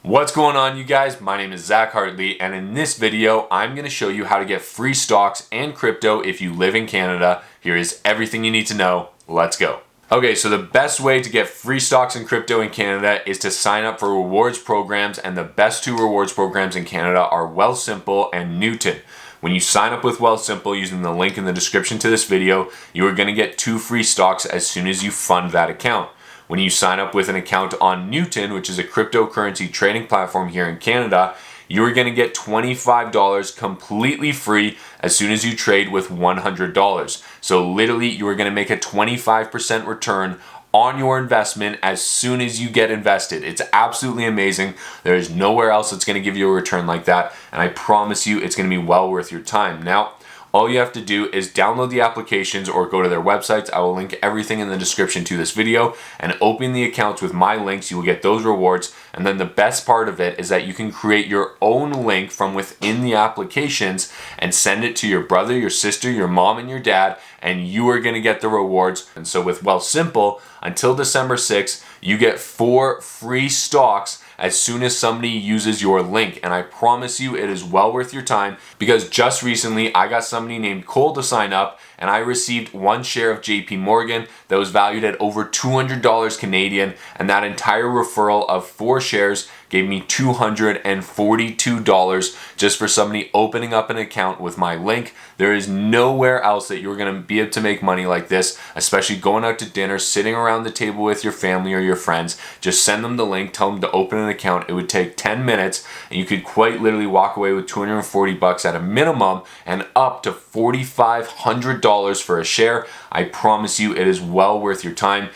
What's going on, you guys? My name is Zach Hartley, and in this video I'm going to show you how to get free stocks and crypto if you live in Canada. Here is everything you need to know. Let's go. Okay, so the best way to get free stocks and crypto in Canada is to sign up for rewards programs, and the best two rewards programs in Canada are WealthSimple and Newton. When you sign up with WealthSimple using the link in the description to this video, you are going to get 2 free stocks as soon as you fund that account. When you sign up with an account on Newton, which is a cryptocurrency trading platform here in Canada, you're going to get $25 completely free as soon as you trade with $100. So literally, you are going to make a 25% return on your investment as soon as you get invested. It's absolutely amazing. There is nowhere else that's going to give you a return like that, and I promise you it's going to be well worth your time. Now, all you have to do is download the applications or go to their websites. I will link everything in the description to this video, and open the accounts with my links. You will get those rewards. And then the best part of it is that you can create your own link from within the applications and send it to your brother, your sister, your mom, and your dad, and you are going to get the rewards. And so with WealthSimple, until December 6th, you get 4 free stocks as soon as somebody uses your link. And I promise you it is well worth your time, because just recently I got somebody named Cole to sign up, and I received 1 share of JP Morgan that was valued at over $200 Canadian, and that entire referral of 4 shares gave me $242 just for somebody opening up an account with my link. There is nowhere else that you're going to be able to make money like this, especially going out to dinner, sitting around the table with your family or your friends. Just send them the link, tell them to open an account. It would take 10 minutes, and you could quite literally walk away with $240 at a minimum and up to $4,500 for a share. I promise you it is well worth your time.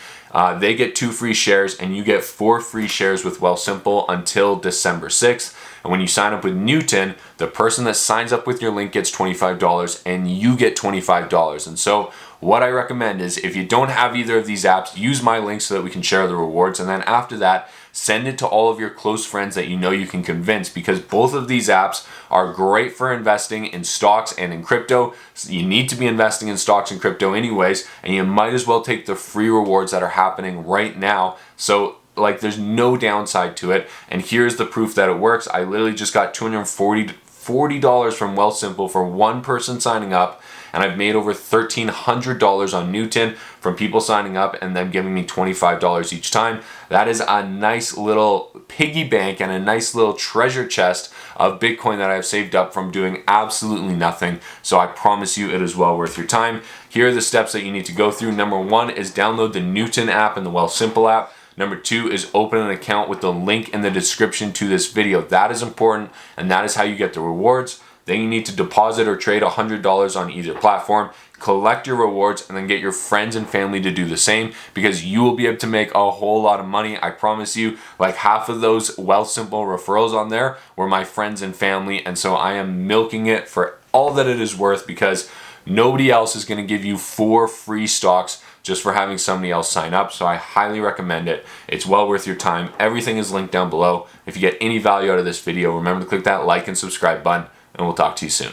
They get 2 free shares, and you get 4 free shares with WealthSimple until December 6th. And when you sign up with Newton, the person that signs up with your link gets $25 and you get $25. And so what I recommend is, if you don't have either of these apps, use my link so that we can share the rewards. And then after that, send it to all of your close friends that you know you can convince, because both of these apps are great for investing in stocks and in crypto. So you need to be investing in stocks and crypto anyways, and you might as well take the free rewards that are happening right now. So there's no downside to it. And here's the proof that it works. I literally just got $240 from WealthSimple for 1 person signing up, and I've made over $1,300 on Newton from people signing up and them giving me $25 each time. That is a nice little piggy bank and a nice little treasure chest of Bitcoin that I've saved up from doing absolutely nothing. So I promise you it is well worth your time. Here are the steps that you need to go through. Number 1 is download the Newton app and the WealthSimple app. Number 2 is open an account with the link in the description to this video. That is important, and that is how you get the rewards. Then you need to deposit or trade $100 on either platform, collect your rewards, and then get your friends and family to do the same, because you will be able to make a whole lot of money. I promise you, like half of those WealthSimple referrals on there were my friends and family, and so I am milking it for all that it is worth, because nobody else is going to give you 4 free stocks just for having somebody else sign up. So I highly recommend it. It's well worth your time. Everything is linked down below. If you get any value out of this video, remember to click that like and subscribe button, and we'll talk to you soon.